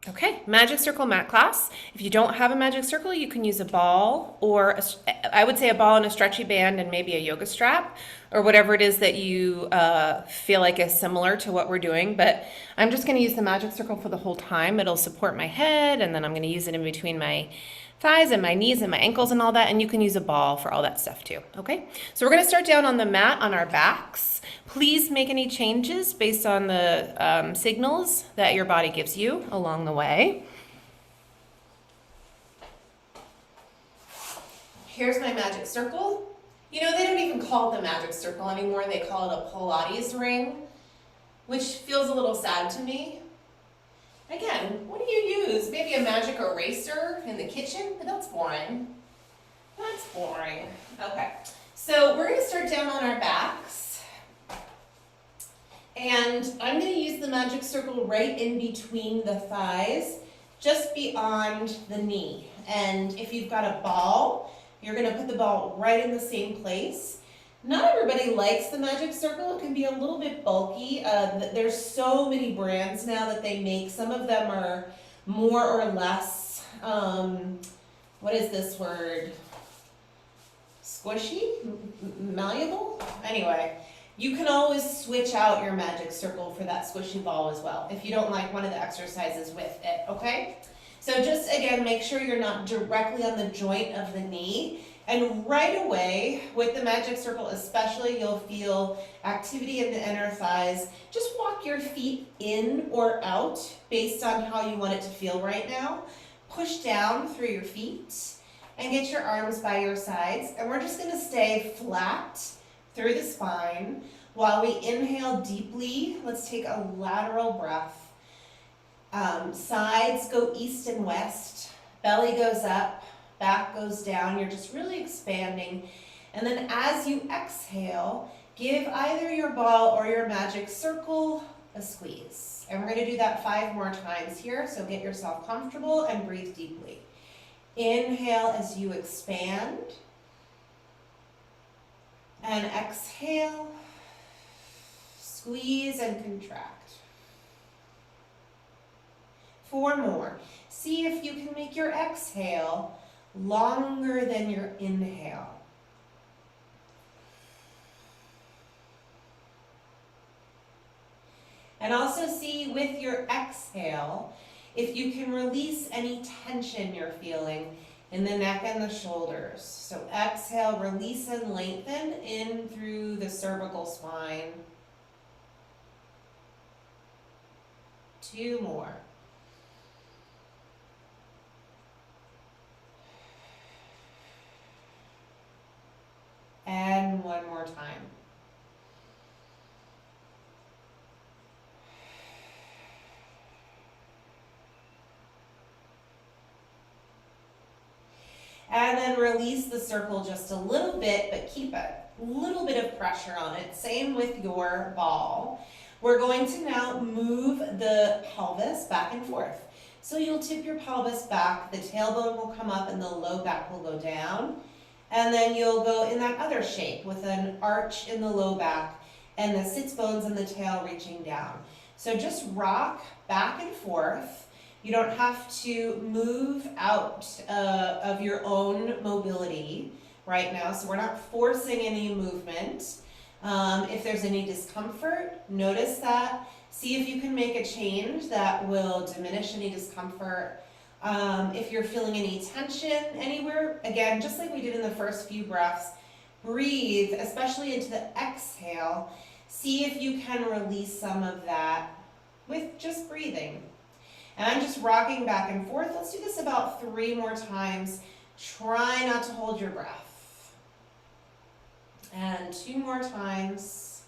Okay, magic circle mat class. If you don't have a magic circle, you can use a ball or I would say a ball and a stretchy band and maybe a yoga strap or whatever it is that you feel like is similar to what we're doing. But I'm just going to use the magic circle for the whole time. It'll support my head, and then I'm going to use it in between my thighs and my knees and my ankles and all that. And you can use a ball for all that stuff too. Okay, so we're going to start down on the mat on our backs. Please make any changes based on the signals that your body gives you along the way. Here's my magic circle. You know, they don't even call it the magic circle anymore. They call it a Pilates ring, which feels a little sad to me. Again, what do you use? Maybe a magic eraser in the kitchen? But that's boring. That's boring. Okay, so we're going to start down on our backs. And I'm going to use the magic circle right in between the thighs, just beyond the knee. And if you've got a ball, you're going to put the ball right in the same place. Not everybody likes the magic circle. It can be a little bit bulky. There's so many brands now that they make. Some of them are more or less, what is this word? Squishy? Malleable? Anyway. You can always switch out your magic circle for that squishy ball as well if you don't like one of the exercises with it, okay? So just again, make sure you're not directly on the joint of the knee. And right away, with the magic circle especially, you'll feel activity in the inner thighs. Just walk your feet in or out based on how you want it to feel right now. Push down through your feet and get your arms by your sides. And we're just gonna stay flat through the spine. While we inhale deeply, let's take a lateral breath. Sides go east and west, belly goes up, back goes down. You're just really expanding. And then as you exhale, give either your ball or your magic circle a squeeze. And we're going to do that 5 more times here, so get yourself comfortable and breathe deeply. Inhale as you expand. And exhale, squeeze and contract. 4 more. See if you can make your exhale longer than your inhale. And also see with your exhale if you can release any tension you're feeling in the neck and the shoulders. So exhale, release and lengthen in through the cervical spine. 2 more. And 1 more time. And then release the circle just a little bit, but keep a little bit of pressure on it. Same with your ball. We're going to now move the pelvis back and forth. So you'll tip your pelvis back, the tailbone will come up and the low back will go down. And then you'll go in that other shape with an arch in the low back and the sits bones and the tail reaching down. So just rock back and forth. You don't have to move out of your own mobility right now, so we're not forcing any movement. If there's any discomfort, notice that. See if you can make a change that will diminish any discomfort. If you're feeling any tension anywhere, again, just like we did in the first few breaths, breathe, especially into the exhale. See if you can release some of that with just breathing. And I'm just rocking back and forth. Let's do this about 3 more times. Try not to hold your breath. And 2 more times.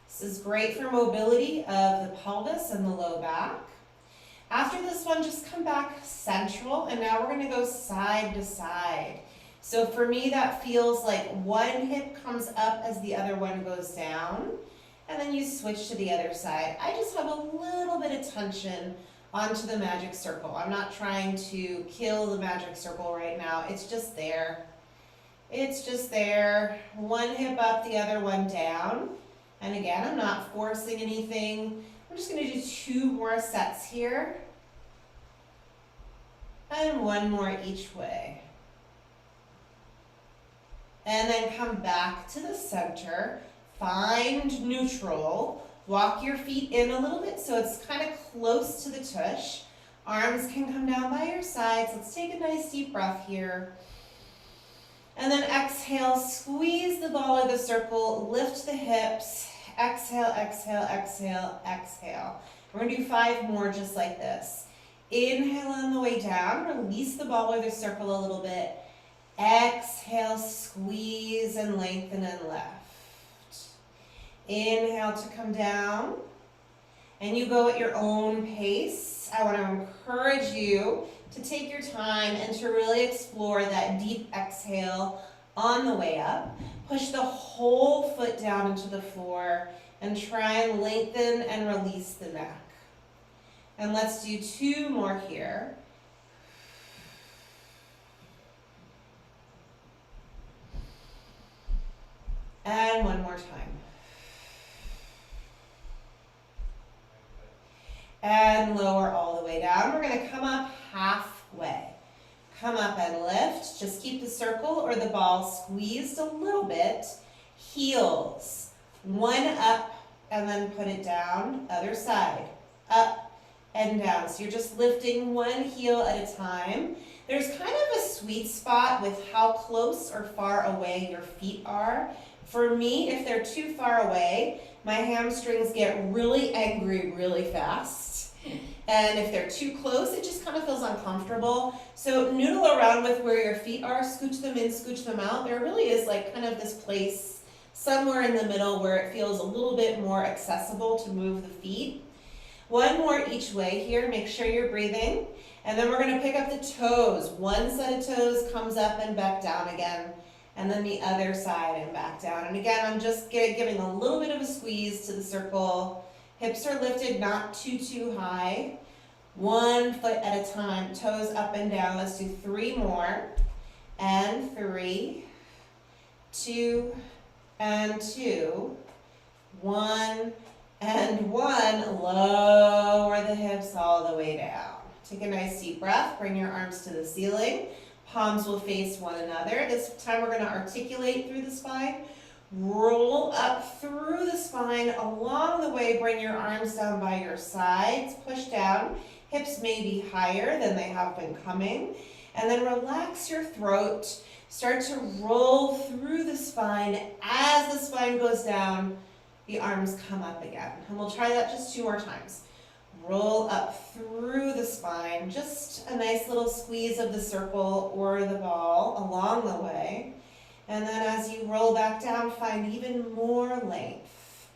This is great for mobility of the pelvis and the low back. After this one, just come back central, and now we're going to go side to side. So for me, that feels like one hip comes up as the other one goes down. And then you switch to the other side. I just have a little bit of tension onto the magic circle. I'm not trying to kill the magic circle right now. It's just there. It's just there. One hip up, the other one down. And again, I'm not forcing anything. I'm just going to do 2 more sets here. And one more each way. And then come back to the center. Find neutral. Walk your feet in a little bit so it's kind of close to the tush. Arms can come down by your sides. Let's take a nice deep breath here. And then exhale, squeeze the ball of the circle, lift the hips. Exhale, exhale, exhale, exhale. We're going to do 5 more just like this. Inhale on the way down, release the ball of the circle a little bit. Exhale, squeeze and lengthen and lift. Inhale to come down. And you go at your own pace. I want to encourage you to take your time and to really explore that deep exhale on the way up. Push the whole foot down into the floor and try and lengthen and release the neck. And let's do 2 more here. And one more time. And lower all the way down. We're going to come up halfway. Come up and lift. Just keep the circle or the ball squeezed a little bit. Heels. 1 up and then put it down. Other side. Up and down. So you're just lifting 1 heel at a time. There's kind of a sweet spot with how close or far away your feet are. For me, if they're too far away, my hamstrings get really angry really fast. And if they're too close, it just kind of feels uncomfortable. So noodle around with where your feet are, scooch them in, scooch them out. There really is like kind of this place somewhere in the middle where it feels a little bit more accessible to move the feet. 1 more each way here, make sure you're breathing. And then we're gonna pick up the toes. 1 set of toes comes up and back down again. And then the other side and back down. And again, I'm just giving a little bit of a squeeze to the circle. Hips are lifted, not too high. 1 foot at a time, toes up and down. Let's do 3 more. And 3, 2, and 2. 1, and 1. Lower the hips all the way down. Take a nice deep breath. Bring your arms to the ceiling. Palms will face one another. This time we're going to articulate through the spine. Roll up through the spine. Along the way, bring your arms down by your sides. Push down. Hips may be higher than they have been coming. And then relax your throat. Start to roll through the spine. As the spine goes down, the arms come up again. And we'll try that just 2 more times. Roll up through the spine, just a nice little squeeze of the circle or the ball along the way. And then as you roll back down, find even more length.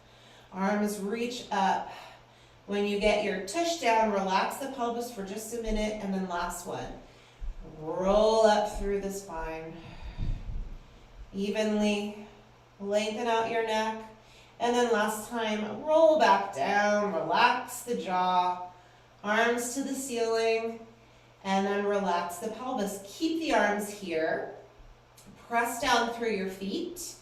Arms reach up. When you get your tush down, relax the pelvis for just a minute, and then last one. Roll up through the spine. Evenly lengthen out your neck. And then last time, roll back down, relax the jaw, arms to the ceiling, and then relax the pelvis. Keep the arms here. Press down through your feet.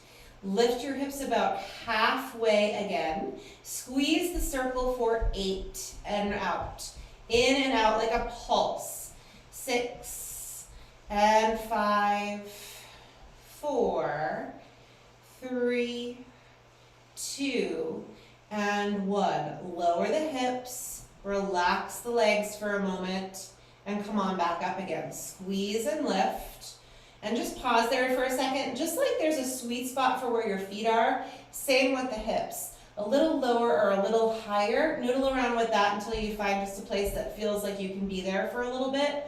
Lift your hips about halfway again. Squeeze the circle for 8 and out. In and out like a pulse. 6 and 5, 4, 3, 2, and 1. Lower the hips, relax the legs for a moment, and come on back up again. Squeeze and lift, and just pause there for a second. Just like there's a sweet spot for where your feet are, same with the hips. A little lower or a little higher. Noodle around with that until you find just a place that feels like you can be there for a little bit.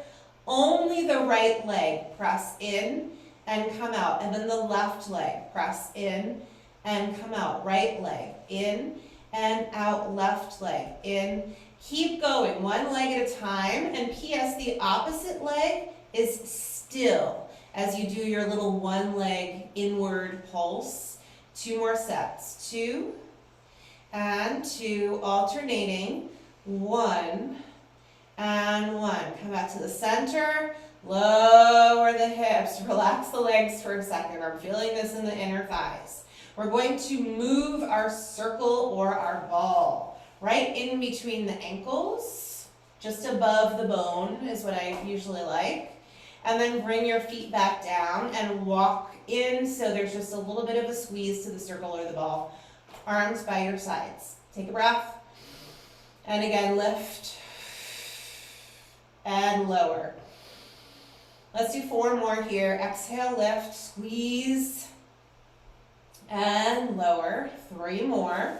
Only the right leg, press in and come out, and then the left leg, press in and come out. Right leg, in and out, left leg, in. Keep going, 1 leg at a time. And P.S. the opposite leg is still as you do your little 1 leg inward pulse. 2 more sets. 2 and 2, alternating. 1 and 1. Come back to the center. Lower the hips. Relax the legs for a second. I'm feeling this in the inner thighs. We're going to move our circle or our ball right in between the ankles. just above the bone is what I usually like. And then bring your feet back down and walk in so there's just a little bit of a squeeze to the circle or the ball. Arms by your sides. Take a breath. And again, lift and lower. Let's do 4 more here. Exhale, lift, squeeze, and lower. 3 more.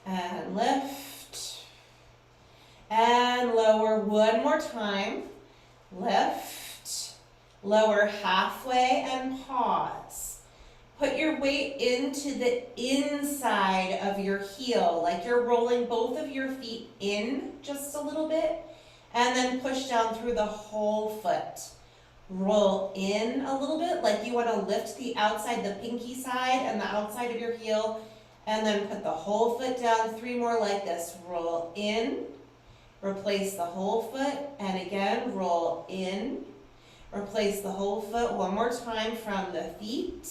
And lift, and lower. 1 more time. Lift, lower halfway, and pause. Put your weight into the inside of your heel, like you're rolling both of your feet in just a little bit, and then push down through the whole foot. Roll in a little bit, like you want to lift the outside, the pinky side and the outside of your heel, and then put the whole foot down. 3 more like this. Roll in, replace the whole foot, and again, roll in, replace the whole foot. 1 more time from the feet,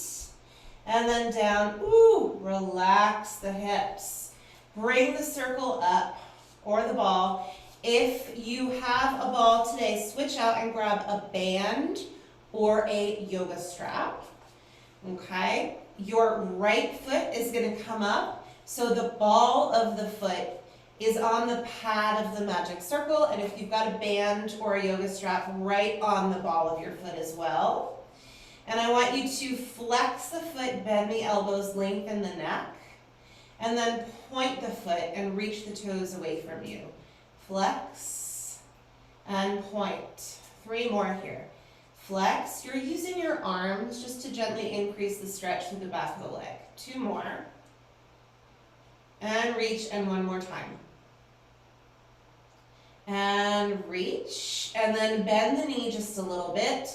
and then down. Ooh, relax the hips. Bring the circle up, or the ball. If you have a ball today, switch out and grab a band or a yoga strap, okay? Your right foot is gonna come up, so the ball of the foot is on the pad of the magic circle, and if you've got a band or a yoga strap, right on the ball of your foot as well. And I want you to flex the foot, bend the elbows, lengthen the neck, and then point the foot and reach the toes away from you. Flex and point. 3 more here. Flex. You're using your arms just to gently increase the stretch through the back of the leg. 2 more. And reach, and 1 more time. And reach, and then bend the knee just a little bit.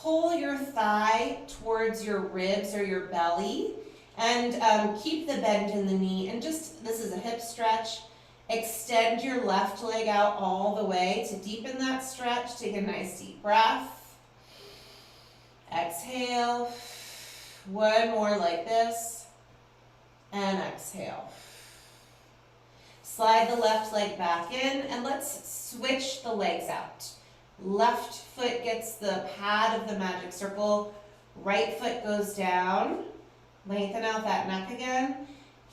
Pull your thigh towards your ribs or your belly, and keep the bend in the knee. And just, this is a hip stretch. Extend your left leg out all the way to deepen that stretch. Take a nice deep breath. Exhale. 1 more like this. And exhale. Slide the left leg back in, and let's switch the legs out. Left foot gets the pad of the magic circle. Right foot goes down. Lengthen out that neck again.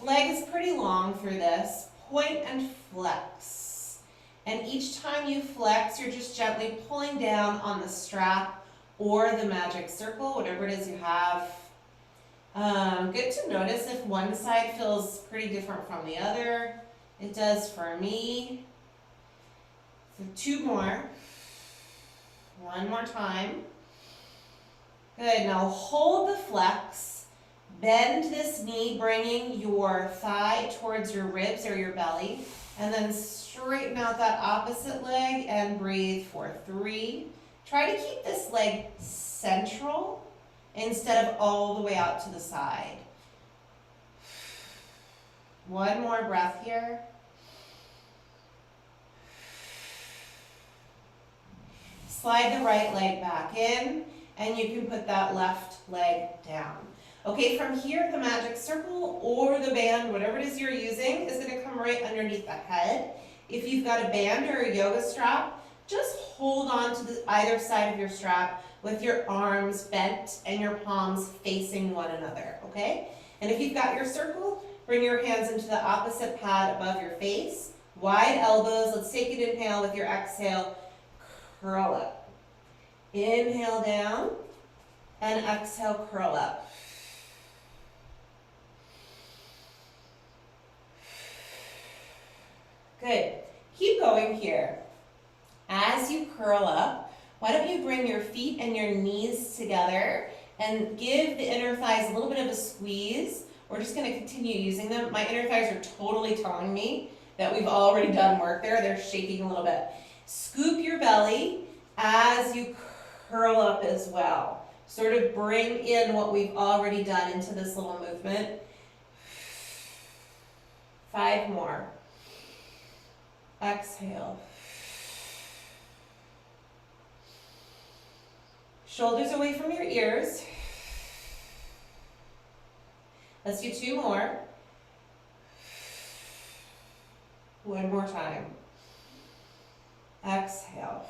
Leg is pretty long through this. Point and flex. And each time you flex, you're just gently pulling down on the strap or the magic circle, whatever it is you have. Good to notice if one side feels pretty different from the other. It does for me. So 2 more. 1 more time. Good, now hold the flex. Bend this knee, bringing your thigh towards your ribs or your belly, and then straighten out that opposite leg and breathe for 3. Try to keep this leg central instead of all the way out to the side. 1 more breath here. Slide the right leg back in, and you can put that left leg down. Okay, from here, the magic circle or the band, whatever it is you're using, is going to come right underneath the head. If you've got a band or a yoga strap, just hold on to either side of your strap with your arms bent and your palms facing one another, okay? And if you've got your circle, bring your hands into the opposite pad above your face. Wide elbows. Let's take an inhale with your exhale. Curl up. Inhale down, and exhale, curl up. Good. Keep going here. As you curl up, why don't you bring your feet and your knees together and give the inner thighs a little bit of a squeeze. We're just going to continue using them. My inner thighs are totally telling me that we've already done work there. They're shaking a little bit. Scoop your belly as you curl up as well. Sort of bring in what we've already done into this little movement. 5 more. Exhale. Shoulders away from your ears. Let's do 2 more. 1 more time. Exhale.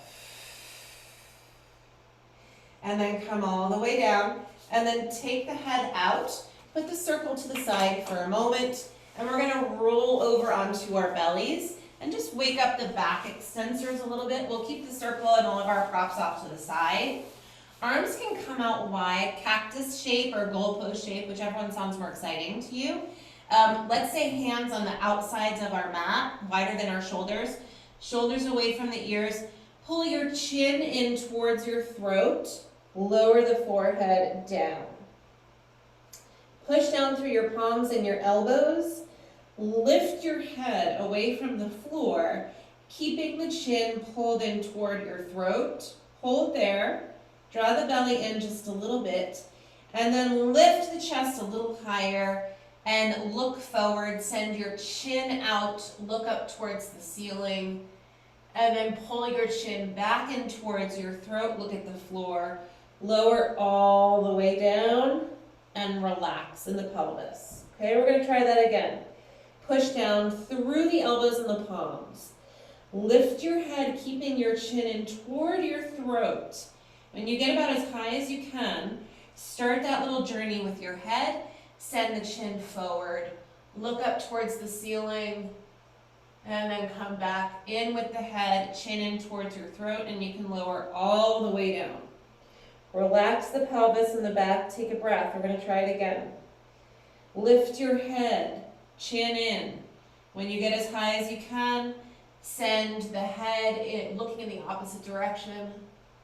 And then come all the way down. And then take the head out. Put the circle to the side for a moment. And we're going to roll over onto our bellies. And just wake up the back extensors a little bit. We'll keep the circle and all of our props off to the side. Arms can come out wide, cactus shape or goalpost shape, whichever one sounds more exciting to you. Let's say hands on the outsides of our mat, wider than our shoulders. Shoulders away from the ears. Pull your chin in towards your throat. Lower the forehead down. Push down through your palms and your elbows. Lift your head away from the floor, keeping the chin pulled in toward your throat. Hold there. Draw the belly in just a little bit. And then lift the chest a little higher and look forward. Send your chin out. Look up towards the ceiling. And then pull your chin back in towards your throat. Look at the floor. Lower all the way down and relax in the pelvis. Okay, we're going to try that again. Push down through the elbows and the palms. Lift your head, keeping your chin in toward your throat. When you get about as high as you can, start that little journey with your head. Send the chin forward. Look up towards the ceiling. And then come back in with the head, chin in towards your throat, and you can lower all the way down. Relax the pelvis and the back. Take a breath. We're going to try it again. Lift your head, chin in. When you get as high as you can, send the head in, looking in the opposite direction.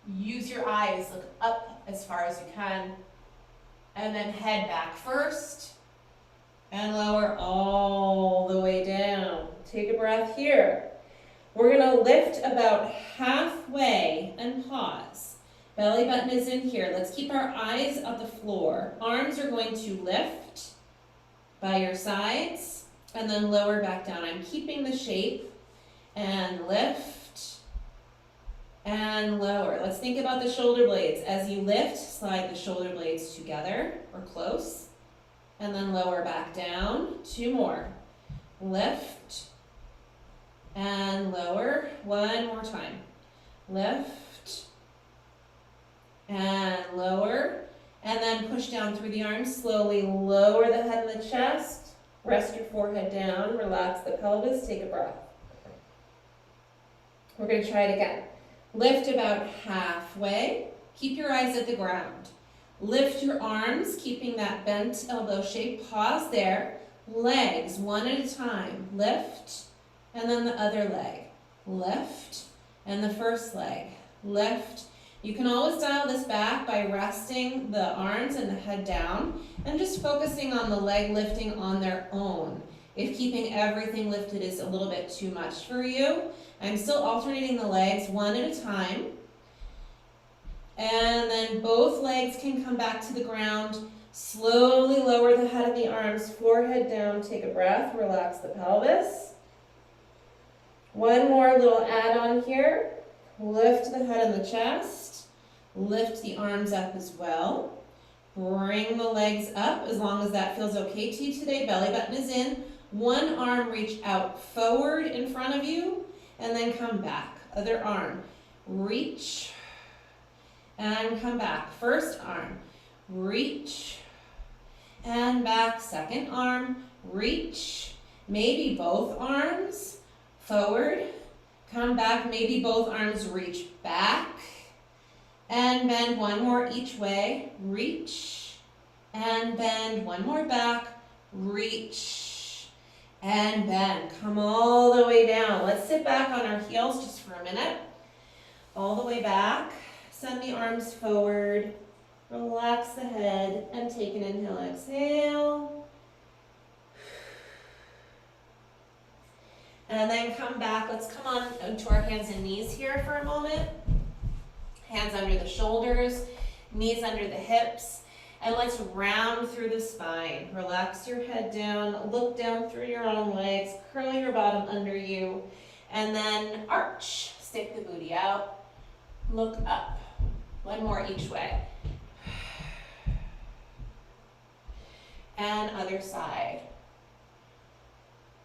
Use your eyes, look up as far as you can. And then head back first. And lower all the way down. Take a breath here. We're going to lift about halfway and pause. Belly button is in here. Let's keep our eyes on the floor. Arms are going to lift by your sides and then lower back down. I'm keeping the shape and lift and lower. Let's think about the shoulder blades. As you lift, slide the shoulder blades together or close and then lower back down. 2 more. Lift and lower. 1 more time. Lift and lower, and then push down through the arms. Slowly lower the head and the chest. Rest your forehead down. Relax the pelvis. Take a breath. We're going to try it again. Lift about halfway. Keep your eyes at the ground. Lift your arms, keeping that bent elbow shape. Pause there. Legs, one at a time. Lift, and then the other leg. Lift, and the first leg. Lift. You can always dial this back by resting the arms and the head down and just focusing on the leg lifting on their own. If keeping everything lifted is a little bit too much for you, I'm still alternating the legs one at a time. And then both legs can come back to the ground. Slowly lower the head and the arms, forehead down, take a breath, relax the pelvis. One more little add-on here. Lift the head and the chest. Lift the arms up as well. Bring the legs up as long as that feels okay to you today. Belly button is in. One arm reach out forward in front of you and then come back. Other arm. Reach and come back. First arm. Reach and back. Second arm. Reach. Maybe both arms forward. Come back, maybe both arms reach back and bend. One more each way. Reach and bend. One more back. Reach and bend. Come all the way down. Let's sit back on our heels just for a minute. All the way back. Send the arms forward. Relax the head and take an inhale, exhale. And then come back. Let's come on to our hands and knees here for a moment. Hands under the shoulders, knees under the hips. And let's round through the spine. Relax your head down. Look down through your own legs. Curl your bottom under you. And then arch. Stick the booty out. Look up. One more each way. And other side.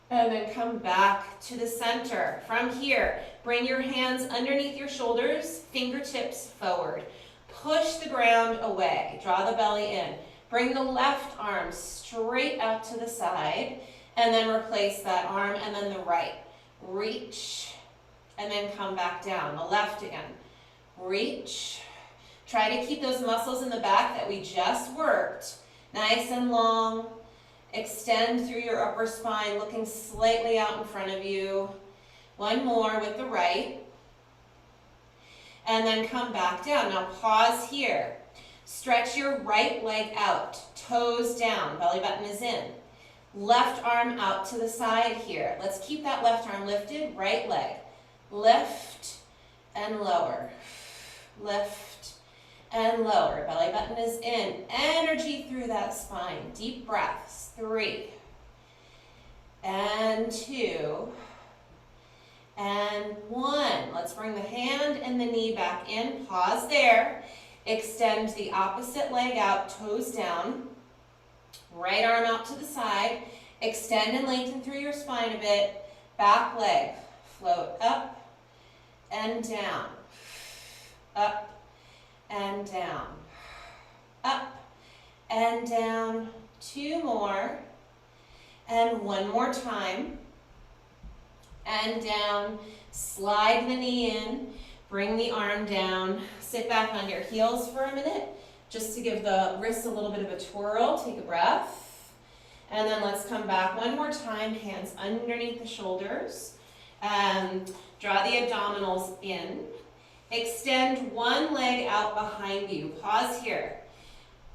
And then come back to the center. From here, Bring your hands underneath your shoulders, fingertips forward. Push the ground away, draw the belly in. Bring the left arm straight out to the side, and then replace that arm, and then the right. Reach, and then come back down. The left again. Reach. Try to keep those muscles in the back that we just worked nice and long. Extend through your upper spine, looking slightly out in front of you. One more with the right. And then come back down. Now pause here. Stretch your right leg out, toes down, belly button is in. Left arm out to the side here. Let's keep that left arm lifted, right leg. Lift and lower. Lift and lower. Belly button is in. Energy through that spine. Deep breaths. 3 and 2 and 1. Let's bring the hand and the knee back in. Pause there. Extend the opposite leg out, toes down. Right arm out to the side. Extend and lengthen through your spine a bit. Back leg. Float up and down. Up and down. Up and down. 2 more. And 1 more time. And down. Slide the knee in. Bring the arm down. Sit back on your heels for a minute, just to give the wrists a little bit of a twirl. Take a breath. And then let's come back 1 more time, hands underneath the shoulders. Draw the abdominals in. Extend one leg out behind you. Pause here.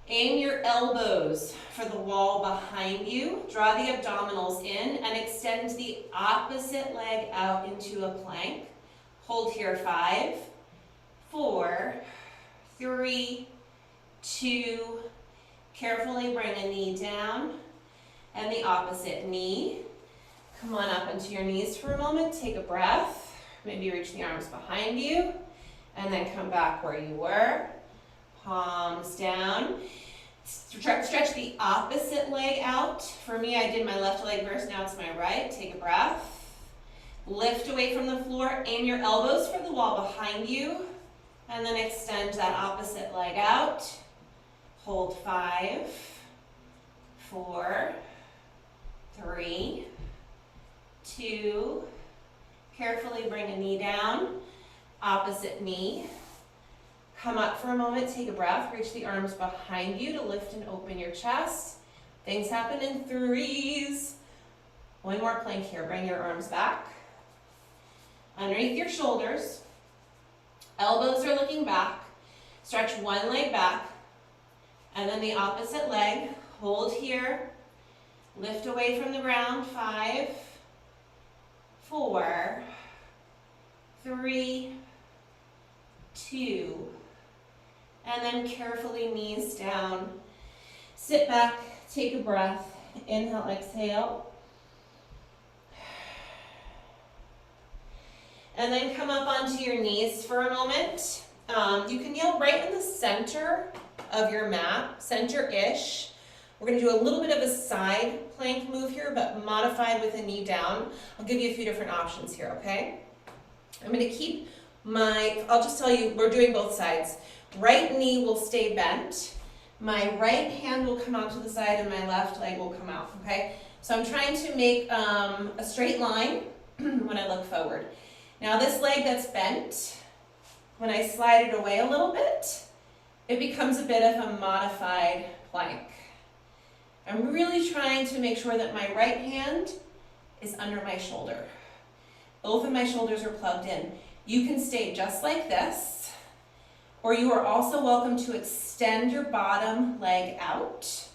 Aim your elbows for the wall behind you. Draw the abdominals in and extend the opposite leg out into a plank. Hold here. 5, 4, 3, 2. Carefully bring a knee down and the opposite knee. Come on up into your knees for a moment. Take a breath. Maybe reach the arms behind you and then come back where you were. Palms down. Stretch the opposite leg out. For me, I did my left leg first. Now it's my right. Take a breath. Lift away from the floor. Aim your elbows for the wall behind you. And then extend that opposite leg out. Hold 5, 4, 3, 2. Carefully bring a knee down. Opposite knee. Come up for a moment. Take a breath. Reach the arms behind you to lift and open your chest. Things happen in 3s. 1 more plank here. Bring your arms back. Underneath your shoulders. Elbows are looking back. Stretch one leg back. And then the opposite leg. Hold here. Lift away from the ground. 5, 4, 3, 2. And then carefully knees down. Sit back. Take a breath. Inhale, exhale. And then come up onto your knees for a moment. You can kneel right in the center of your mat, center-ish. We're going to do a little bit of a side plank move here, but modified with a knee down. I'll give you a few different options here, okay? I'm going to keep I'll just tell you, we're doing both sides. Right knee will stay bent. My right hand will come out to the side and my left leg will come out, okay? So I'm trying to make a straight line when I look forward. Now this leg that's bent, when I slide it away a little bit, it becomes a bit of a modified plank. I'm really trying to make sure that my right hand is under my shoulder. Both of my shoulders are plugged in. You can stay just like this, or you are also welcome to extend your bottom leg out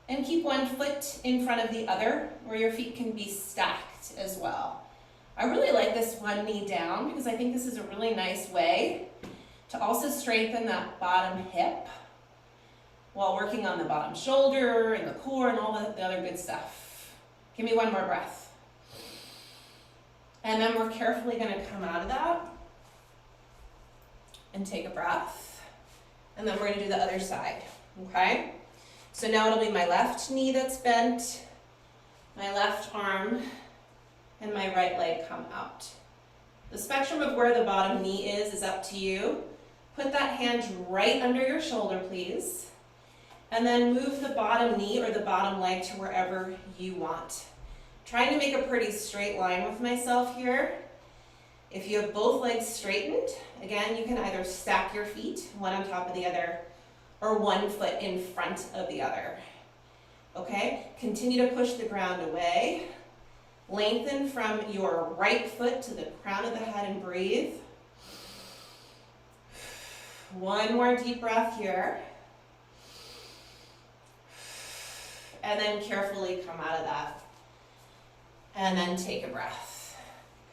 and keep one foot in front of the other where your feet can be stacked as well. I really like this one knee down because I think this is a really nice way to also strengthen that bottom hip while working on the bottom shoulder and the core and all the other good stuff. Give me 1 more breath. And then we're carefully going to come out of that and take a breath. And then we're going to do the other side, okay? So now it'll be my left knee that's bent, my left arm, and my right leg come out. The spectrum of where the bottom knee is up to you. Put that hand right under your shoulder, please. And then move the bottom knee or the bottom leg to wherever you want. Trying to make a pretty straight line with myself here. If you have both legs straightened, again, you can either stack your feet, one on top of the other, or one foot in front of the other. Okay, continue to push the ground away. Lengthen from your right foot to the crown of the head and breathe. One more deep breath here. And then carefully come out of that. And then take a breath.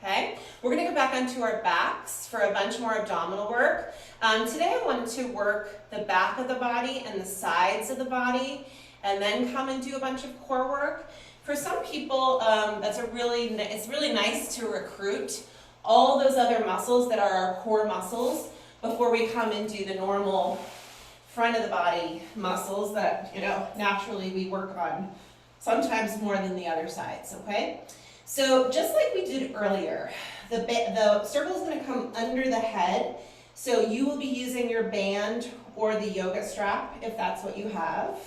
Okay, we're gonna go back onto our backs for a bunch more abdominal work. Today I wanted to work the back of the body and the sides of the body, and then come and do a bunch of core work. For some people, it's really nice to recruit all those other muscles that are our core muscles before we come and do the normal front of the body muscles that, naturally we work on sometimes more than the other sides, okay? So just like we did earlier, the circle is going to come under the head, so you will be using your band or the yoga strap if that's what you have.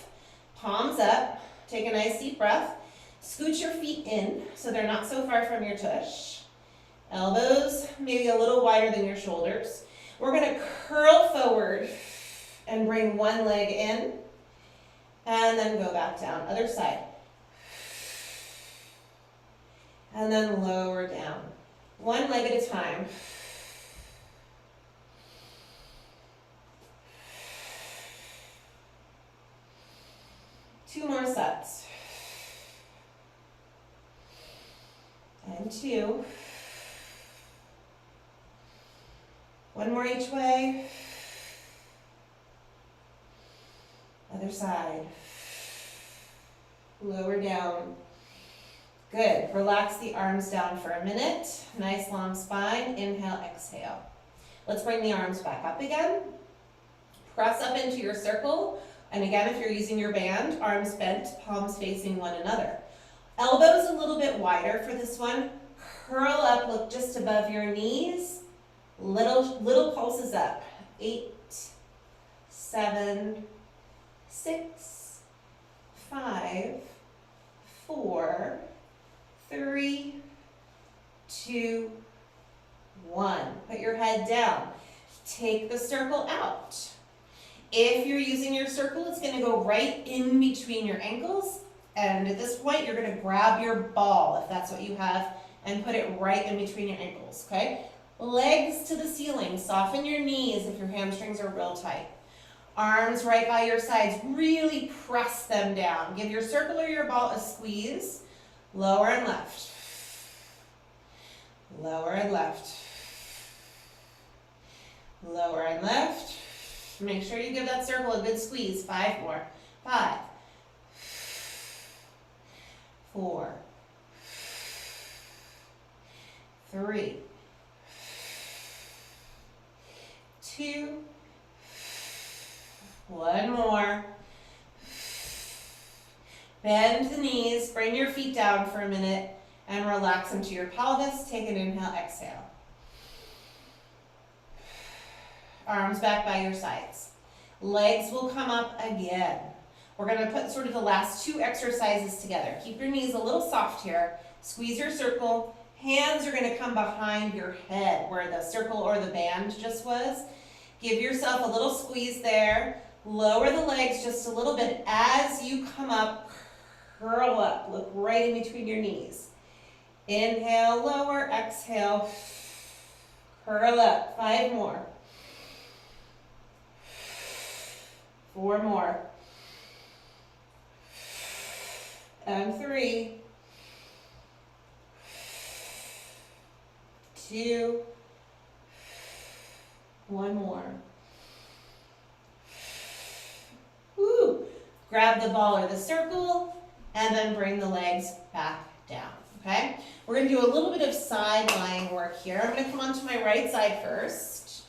Palms up, take a nice deep breath, scoot your feet in so they're not so far from your tush. Elbows maybe a little wider than your shoulders. We're going to curl forward and bring one leg in, and then go back down. Other side. And then lower down. One leg at a time. Two more sets. And two. One more each way. Other side. Lower down. Good. Relax the arms down for a minute. Nice long spine. Inhale, exhale. Let's bring the arms back up again. Press up into your circle. And again, if you're using your band, arms bent, palms facing one another. Elbows a little bit wider for this one. Curl up, look just above your knees. Little pulses up. 8, 7, 6, 5, 4, 3, 2, 1. Put your head down. Take the circle out. If you're using your circle, it's going to go right in between your ankles. And at this point, you're going to grab your ball, if that's what you have, and put it right in between your ankles, okay? Legs to the ceiling. Soften your knees if your hamstrings are real tight. Arms right by your sides. Really press them down. Give your circle or your ball a squeeze. Lower and left. Lower and left. Lower and left. Make sure you give that circle a good squeeze. 5 more. 5, 4, 3, 2, 1 more. Bend the knees, bring your feet down for a minute, and relax into your pelvis. Take an inhale, exhale. Arms back by your sides. Legs will come up again. We're going to put sort of the last 2 exercises together. Keep your knees a little soft here. Squeeze your circle. Hands are going to come behind your head where the circle or the band just was. Give yourself a little squeeze there. Lower the legs just a little bit. As you come up, curl up. Look right in between your knees. Inhale, lower, exhale. Curl up. 5 more. 4 more. And 3, 2, 1 more. Woo! Grab the ball or the circle, and then bring the legs back down, okay? We're gonna do a little bit of side lying work here. I'm gonna come onto my right side first.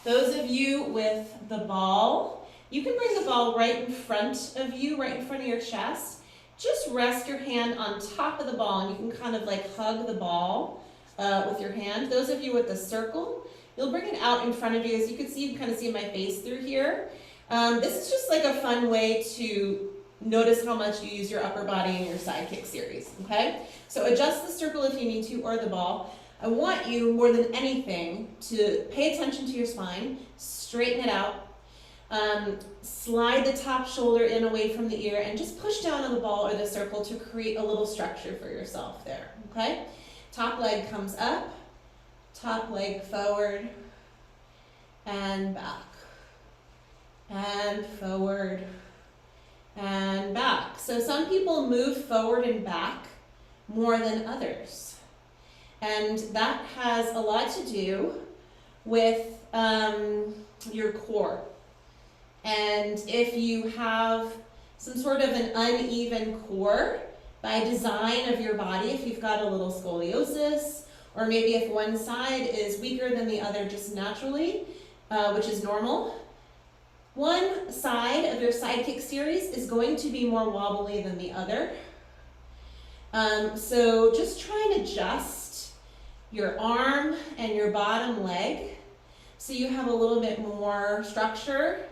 Those of you with the ball, you can bring the ball right in front of you, right in front of your chest. Just rest your hand on top of the ball, and you can kind of like hug the ball with your hand. Those of you with the circle, you'll bring it out in front of you. As you can see, you can kind of see my face through here. This is just like a fun way to notice how much you use your upper body in your side kick series, okay? So adjust the circle if you need to, or the ball. I want you, more than anything, to pay attention to your spine, straighten it out, slide the top shoulder in away from the ear, and just push down on the ball or the circle to create a little structure for yourself there, okay? Top leg comes up, top leg forward, and back, and forward, and back. So some people move forward and back more than others. And that has a lot to do with your core. And if you have some sort of an uneven core by design of your body, if you've got a little scoliosis, or maybe if one side is weaker than the other just naturally, which is normal, one side of your side kick series is going to be more wobbly than the other. So just try and adjust your arm and your bottom leg so you have a little bit more structure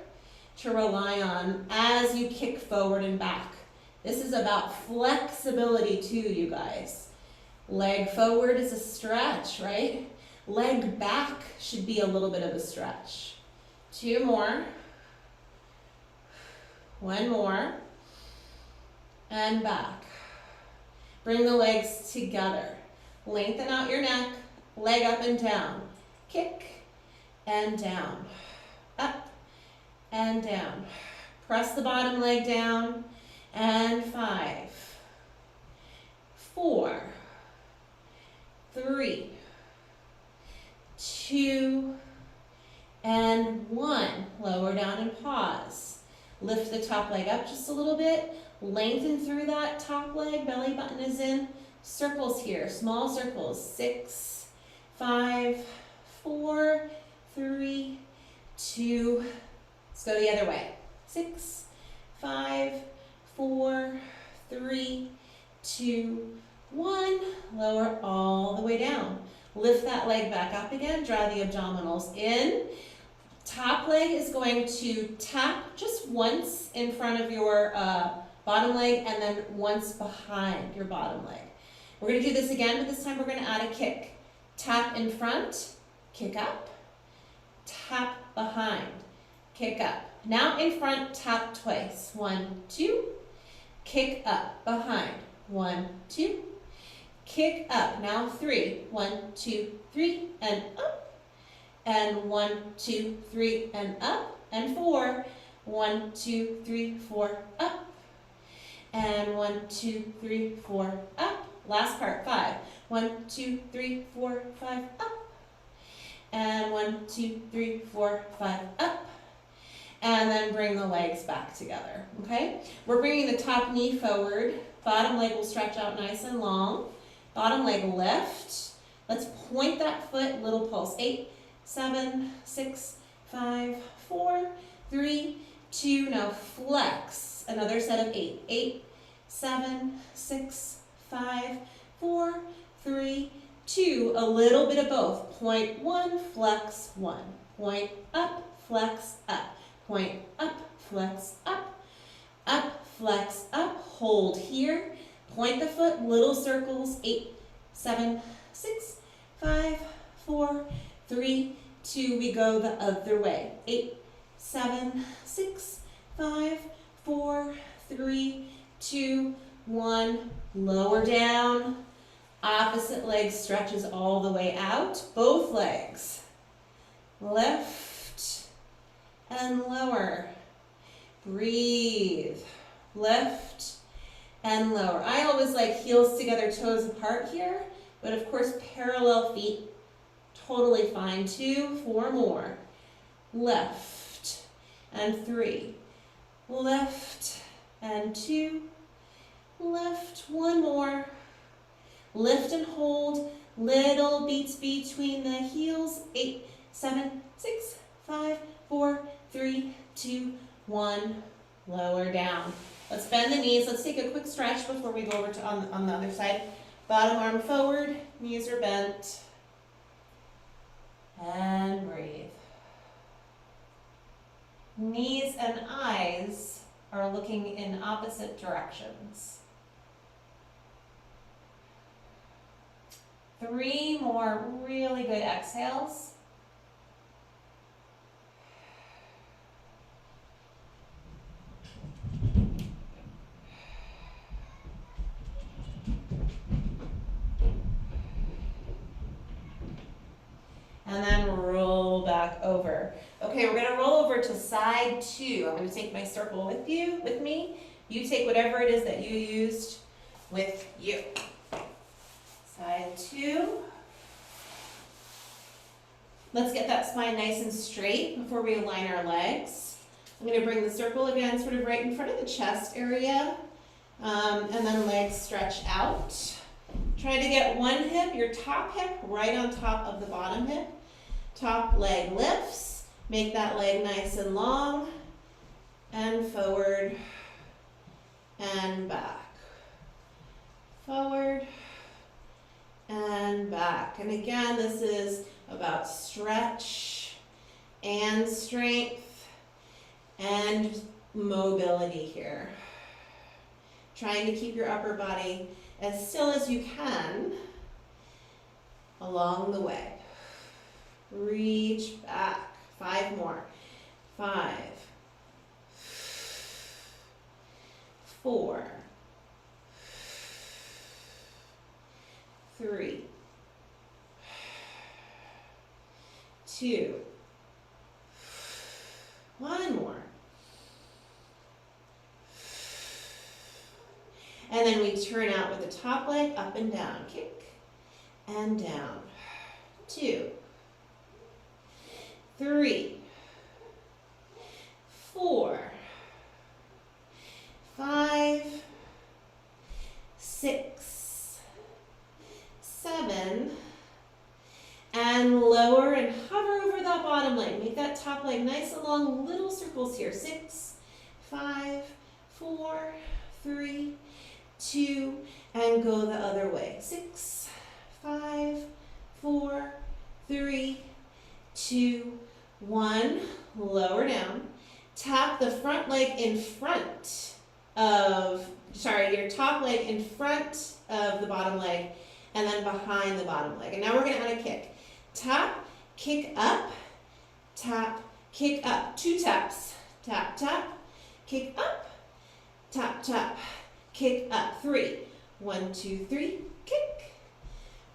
to rely on as you kick forward and back. This is about flexibility too, you guys. Leg forward is a stretch, right? Leg back should be a little bit of a stretch. 2 more. 1 more. And back. Bring the legs together. Lengthen out your neck, leg up and down. Kick and down. Up and down. Press the bottom leg down. And 5, 4, 3, 2, and 1. Lower down and pause. Lift the top leg up just a little bit. Lengthen through that top leg. Belly button is in. Circles here. Small circles. 6, 5, 4, 3, 2. Let's go the other way. 6, 5, 4, 3, 2, 1. Lower all the way down. Lift that leg back up again. Draw the abdominals in. Top leg is going to tap just once in front of your bottom leg and then once behind your bottom leg. We're going to do this again, but this time we're going to add a kick. Tap in front, kick up, tap behind, kick up. Now in front, tap twice. 1, 2, kick up, behind. 1, 2, kick up. Now 3. 1, 2, 3, and up. And 1, 2, 3, and up. And 4. 1, 2, 3, 4, up. And 1, 2, 3, 4, up. Last part, 5. 1, 2, 3, 4, 5, up. And 1, 2, 3, 4, 5, up. And then bring the legs back together, okay? We're bringing the top knee forward. Bottom leg will stretch out nice and long. Bottom leg lift. Let's point that foot, little pulse. 8, 7, 6, 5, 4, 3, 2. Now flex. Another set of 8. 8, 7, 6, 5, 4, 3, 2. A little bit of both. Point 1, flex 1. Point up, flex up. Point up, flex up. Up, flex up. Hold here. Point the foot, little circles. 8, 7, 6, 5, 4, 3, 2. We go the other way. 8, 7, 6, 5, 4, 3, 2, 1. Lower down. Opposite leg stretches all the way out. Both legs. Lift and lower. Breathe. Lift and lower. I always like heels together, toes apart here, but of course parallel feet, totally fine. 2, 4 more. Lift and 3. Lift and 2. Lift, 1 more. Lift and hold, little beats between the heels. 8, 7, 6, 5, 4, 3, 2, 1. Lower down. Let's bend the knees. Let's take a quick stretch before we go over to on the other side. Bottom arm forward, knees are bent. And breathe. Knees and eyes are looking in opposite directions. 3 more really good exhales. And then roll back over. Okay, we're gonna roll over to side 2. I'm gonna take my circle with me. You take whatever it is that you used with you. Side 2. Let's get that spine nice and straight before we align our legs. I'm gonna bring the circle again sort of right in front of the chest area. And then legs stretch out. Try to get one hip, your top hip, right on top of the bottom hip. Top leg lifts. Make that leg nice and long. And forward and back. Forward and back. And again, this is about stretch and strength and mobility here. Trying to keep your upper body as still as you can along the way. Reach back. 5 more. 5, 4, 3, 2, 1 more. And then we turn out with the top leg up and down. Kick and down. 2, 3, 4, 5, 6, 7, and lower and hover over that bottom leg. Make that top leg nice and long, little circles here. 6, 5, 4, 3, 2, and go the other way. 6, 5, 4, 3, 2, 1. Lower down. Tap the front leg in front of, your top leg in front of the bottom leg and then behind the bottom leg. And now we're going to add a kick. Tap, kick up, tap, kick up. 2 taps. Tap, tap, kick up, tap, tap, kick up. 3. 1, 2, 3, kick.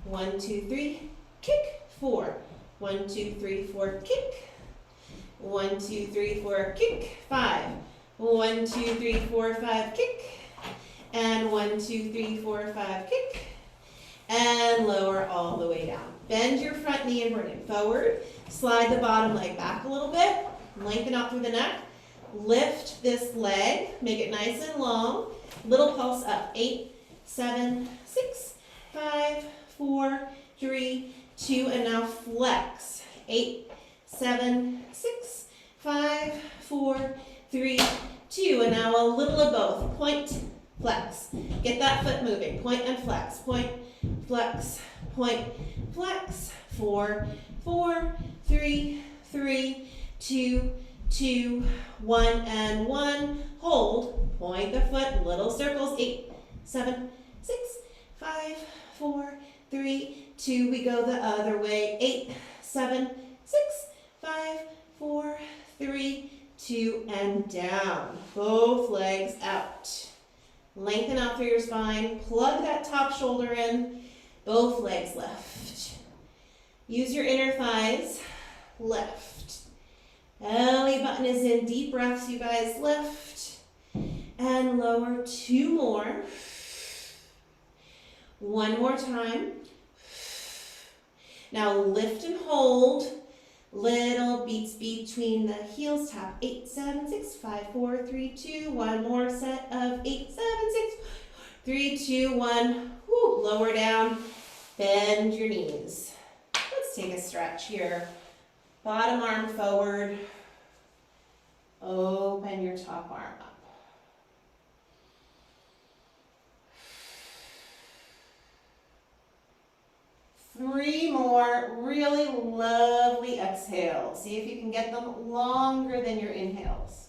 1, 2, 3, kick. 4. 1, 2, 3, 4, kick. 1, 2, 3, 4, kick. 5. 1, 2, 3, 4, 5, kick. And 1, 2, 3, 4, 5, kick. And lower all the way down. Bend your front knee and bring it forward. Slide the bottom leg back a little bit. Lengthen out through the neck. Lift this leg. Make it nice and long. Little pulse up. 8, 7, 6, 5, 4, 3, 2, and now flex. 8, 7, 6, 5, 4, 3, 2, and now a little of both. Point, flex. Get that foot moving. Point and flex. Point, flex, point, flex. 4, 4, 3, 3, 2, 2, 1, and 1. Hold. Point the foot. Little circles. 8, 7, 6, 5, 4, 3, 2. We go the other way. 8, 7, 6, 5, 4, 3, 2, and down. Both legs out. Lengthen out through your spine. Plug that top shoulder in. Both legs lift. Use your inner thighs. Lift. Belly button is in. Deep breaths, you guys. Lift. And lower. 2 more. 1 more time. Now lift and hold. Little beats between the heels. Tap 8, 7, 6, 5, 4, 3, 2. 1 more set of 8, 7, 6, 3, 2, 1. Woo. Lower down. Bend your knees. Let's take a stretch here. Bottom arm forward. Open your top arm up. 3 more really lovely exhales. See if you can get them longer than your inhales.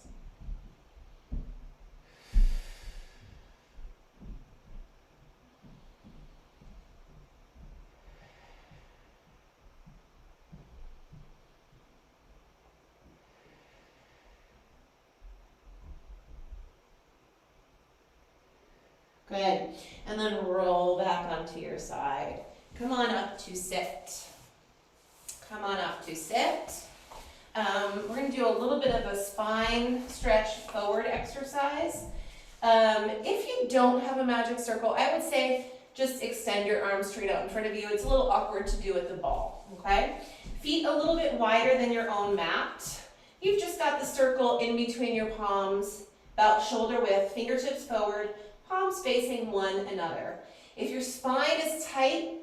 Good. And then roll back onto your side. Come on up to sit. Come on up to sit. We're going to do a little bit of a spine stretch forward exercise. If you don't have a magic circle, I would say just extend your arms straight out in front of you. It's a little awkward to do with the ball, okay? Feet a little bit wider than your own mat. You've just got the circle in between your palms, about shoulder width, fingertips forward, palms facing one another. If your spine is tight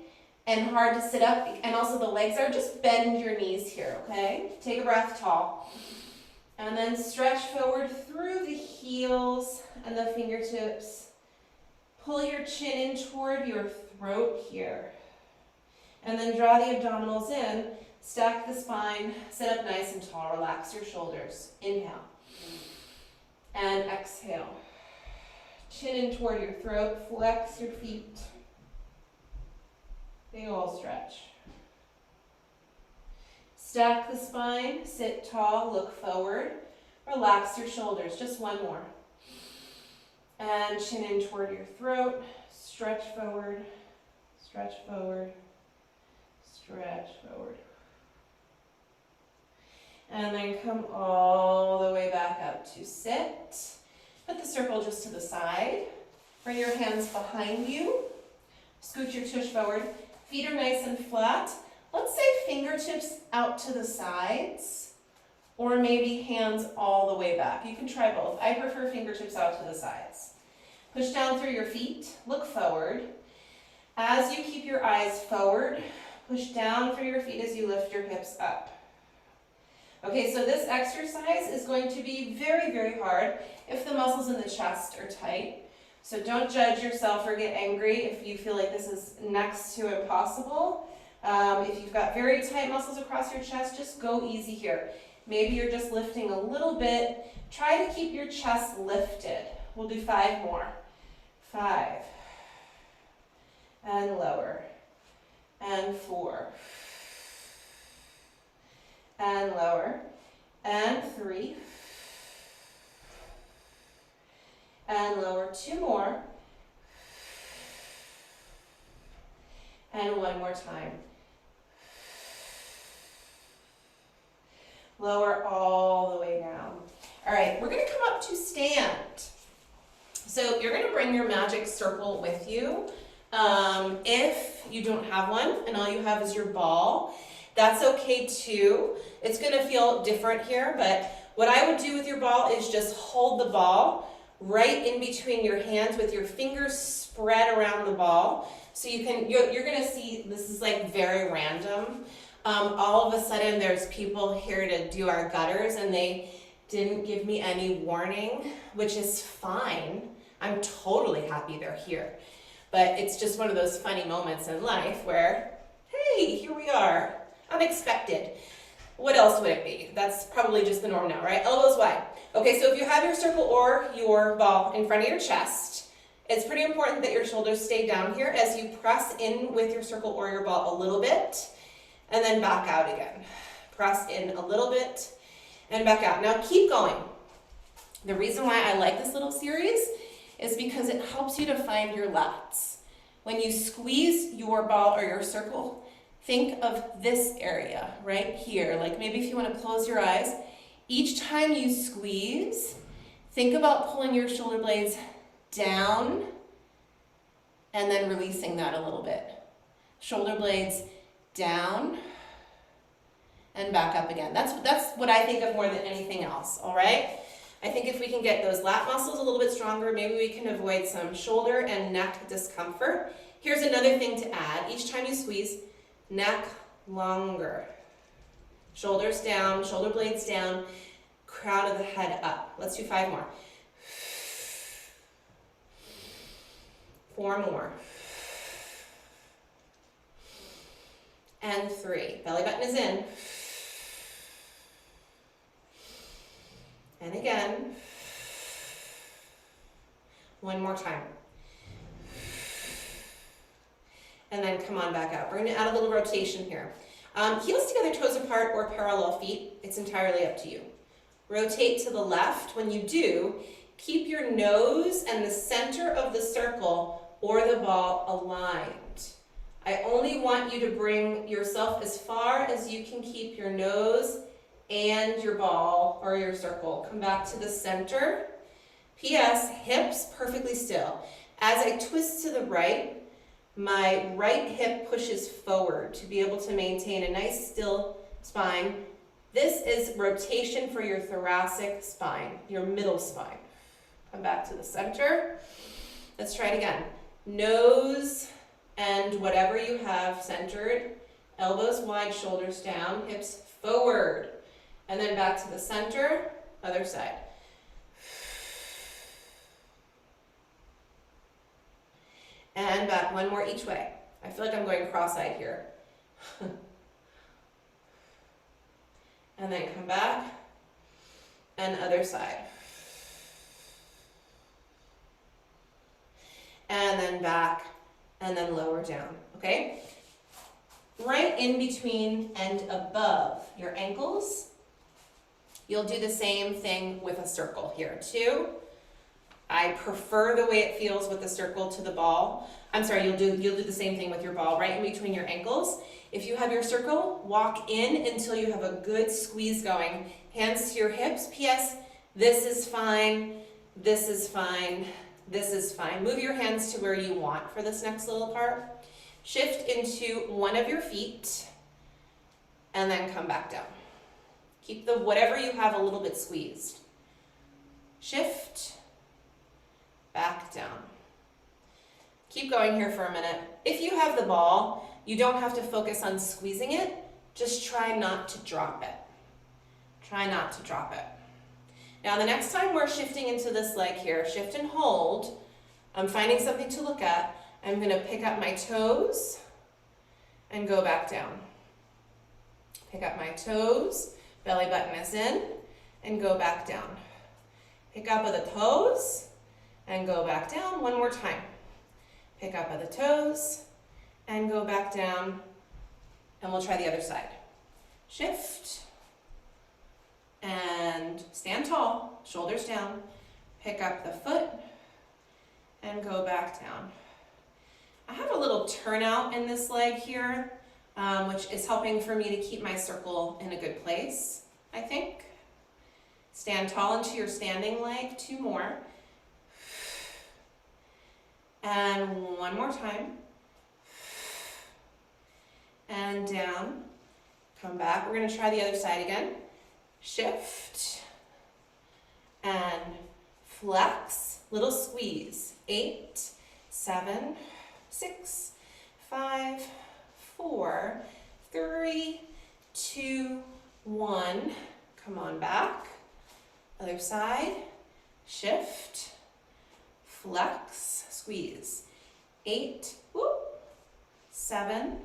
and hard to sit up, and also the legs are, just bend your knees here, okay? Take a breath tall. And then stretch forward through the heels and the fingertips. Pull your chin in toward your throat here. And then draw the abdominals in, stack the spine, sit up nice and tall, relax your shoulders. Inhale. And exhale. Chin in toward your throat, flex your feet. Big ol' stretch. Stack the spine, sit tall, look forward. Relax your shoulders, just one more. And chin in toward your throat, stretch forward, stretch forward, stretch forward. And then come all the way back up to sit. Put the circle just to the side. Bring your hands behind you. Scoot your tush forward. Feet are nice and flat. Let's say fingertips out to the sides, or maybe hands all the way back. You can try both. I prefer fingertips out to the sides. Push down through your feet. Look forward. As you keep your eyes forward, push down through your feet as you lift your hips up. Okay, so this exercise is going to be very, very hard if the muscles in the chest are tight. So don't judge yourself or get angry if you feel like this is next to impossible. If you've got very tight muscles across your chest, just go easy here. Maybe you're just lifting a little bit. Try to keep your chest lifted. We'll do 5 more. 5. And lower. And 4. And lower. And 3. And lower. 2 more. And 1 more time. Lower all the way down. All right, we're going to come up to stand. So you're going to bring your magic circle with you. If you don't have one and all you have is your ball, that's okay too. It's going to feel different here, but what I would do with your ball is just hold the ball right in between your hands with your fingers spread around the ball. So you're going to see this is like very random. All of a sudden there's people here to do our gutters and they didn't give me any warning, which is fine. I'm totally happy they're here. But it's just one of those funny moments in life where, hey, here we are, unexpected. What else would it be? That's probably just the norm now, right? Elbows wide. Okay, so if you have your circle or your ball in front of your chest, it's pretty important that your shoulders stay down here as you press in with your circle or your ball a little bit, and then back out again. Press in a little bit, and back out. Now keep going. The reason why I like this little series is because it helps you to find your lats. When you squeeze your ball or your circle, think of this area right here. Like maybe if you want to close your eyes, each time you squeeze, think about pulling your shoulder blades down and then releasing that a little bit. Shoulder blades down and back up again. That's what I think of more than anything else, all right? I think if we can get those lat muscles a little bit stronger, maybe we can avoid some shoulder and neck discomfort. Here's another thing to add. Each time you squeeze, neck longer. Shoulders down, shoulder blades down, crown of the head up. Let's do 5 more. 4 more. and 3. Belly button is in. And again. One more time. And then come on back up. We're going to add a little rotation here. Heels together, toes apart, or parallel feet. It's entirely up to you. Rotate to the left. When you do, keep your nose and the center of the circle or the ball aligned. I only want you to bring yourself as far as you can keep your nose and your ball or your circle. Come back to the center. P.S. Hips perfectly still. As I twist to the right, my right hip pushes forward to be able to maintain a nice still spine. This is rotation for your thoracic spine, your middle spine. Come back to the center. Let's try it again. Nose and whatever you have centered, elbows wide, shoulders down, hips forward. And then back to the center, other side. And back, one more each way. I feel like I'm going cross-eyed here. And then come back, and other side. And then back, and then lower down, okay? Right in between and above your ankles, you'll do the same thing with a circle here too. I prefer the way it feels with the circle to the ball. I'm sorry, you'll do the same thing with your ball right in between your ankles. If you have your circle, walk in until you have a good squeeze going. Hands to your hips. P.S. This is fine. This is fine. This is fine. Move your hands to where you want for this next little part. Shift into one of your feet and then come back down. Keep the whatever you have a little bit squeezed. Shift. Back down. Keep going here for a minute. If you have the ball, you don't have to focus on squeezing it. Just try not to drop it. Try not to drop it. Now the next time we're shifting into this leg here, shift and hold. I'm finding something to look at. I'm going to pick up my toes and go back down. Pick up my toes, belly button is in, and go back down. Pick up of the toes, and go back down one more time. Pick up of the toes and go back down, and we'll try the other side. Shift and stand tall, shoulders down. Pick up the foot and go back down. I have a little turnout in this leg here, which is helping for me to keep my circle in a good place, I think. Stand tall into your standing leg, 2 more. And one more time. And down. Come back. We're going to try the other side again. Shift. And flex. Little squeeze. 8, 7, 6, 5, 4, 3, 2, 1. Come on back. Other side. Shift. Flex. Squeeze. 8, whoop, 7,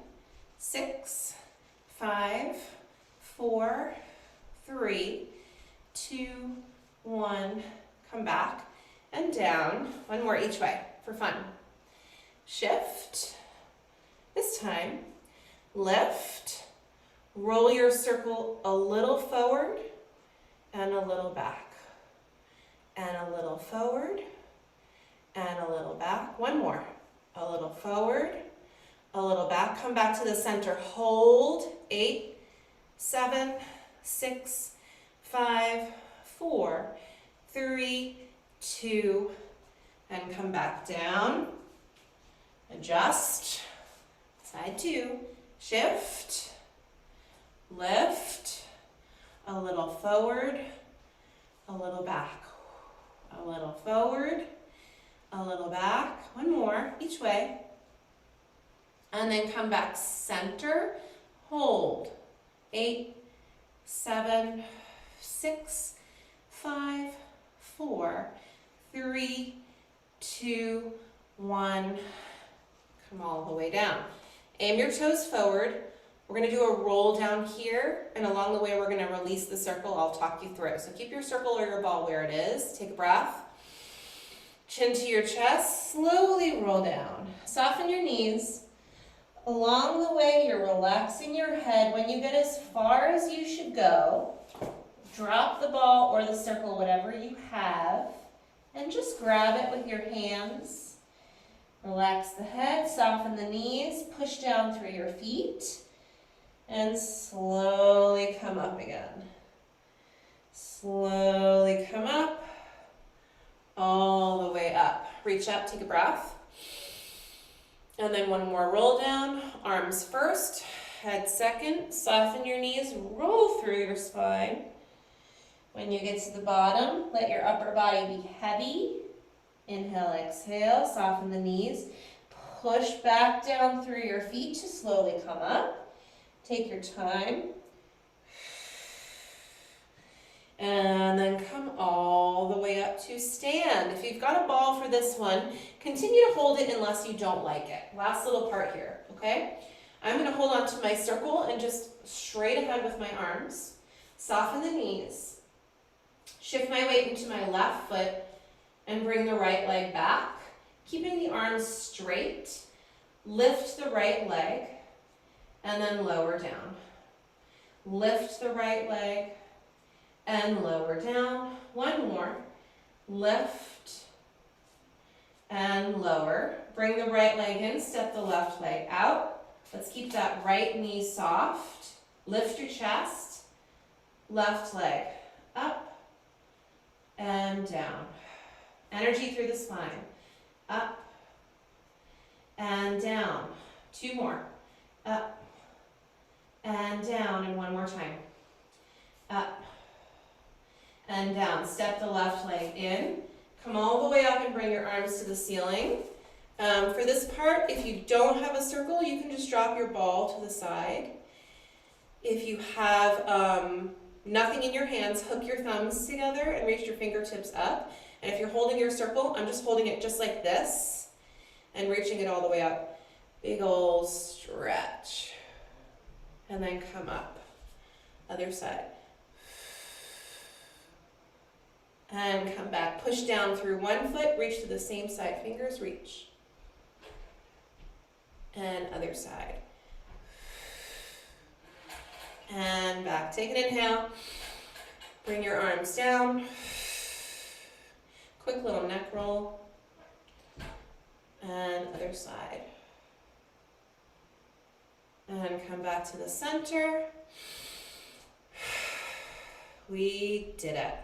6, 5, 4, 3, 2, 1. Come back and down. One more each way for fun. Shift. This time, lift. Roll your circle a little forward and a little back. And a little forward. And a little back. One more. A little forward, a little back. Come back to the center. Hold. 8, 7, 6, 5, 4, 3, 2, and come back down. Adjust. Side 2. Shift. Lift. A little forward, a little back. A little forward, a little back. One more each way. And then come back center. Hold. 8, 7, 6, 5, 4, 3, 2, 1. Come all the way down. Aim your toes forward. We're gonna do a roll down here, and along the way we're gonna release the circle. I'll talk you through. So keep your circle or your ball where it is. Take a breath. Chin to your chest, slowly roll down. Soften your knees. Along the way, you're relaxing your head. When you get as far as you should go, drop the ball or the circle, whatever you have, and just grab it with your hands. Relax the head, soften the knees, push down through your feet, and slowly come up again. Slowly come up, all the way up. Reach up, take a breath. And then one more roll down, arms first, head second, soften your knees, roll through your spine. When you get to the bottom, let your upper body be heavy. Inhale, exhale, soften the knees. Push back down through your feet to slowly come up. Take your time. And then come all the way up to stand. If you've got a ball for this one, continue to hold it unless you don't like it. Last little part here, okay? I'm gonna hold on to my circle and just straight ahead with my arms. Soften the knees. Shift my weight into my left foot and bring the right leg back. Keeping the arms straight, lift the right leg and then lower down. Lift the right leg and lower down. One more. Lift and lower. Bring the right leg in, step the left leg out. Let's keep that right knee soft. Lift your chest. Left leg up and down. Energy through the spine. Up and down. Two more. Up and down. And one more time. Up and down. Step the left leg in. Come all the way up and bring your arms to the ceiling. For this part, if you don't have a circle, you can just drop your ball to the side. If you have nothing in your hands, hook your thumbs together and reach your fingertips up. And if you're holding your circle, I'm just holding it just like this and reaching it all the way up. Big old stretch. And then come up. Other side. And come back. Push down through one foot, reach to the same side. Fingers reach. And other side. And back. Take an inhale. Bring your arms down. Quick little neck roll. And other side. And come back to the center. We did it.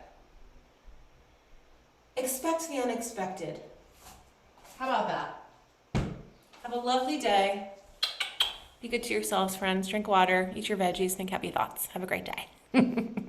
Expect the unexpected. How about that? Have a lovely day. Be good to yourselves, friends. Drink water, eat your veggies, think happy thoughts. Have a great day.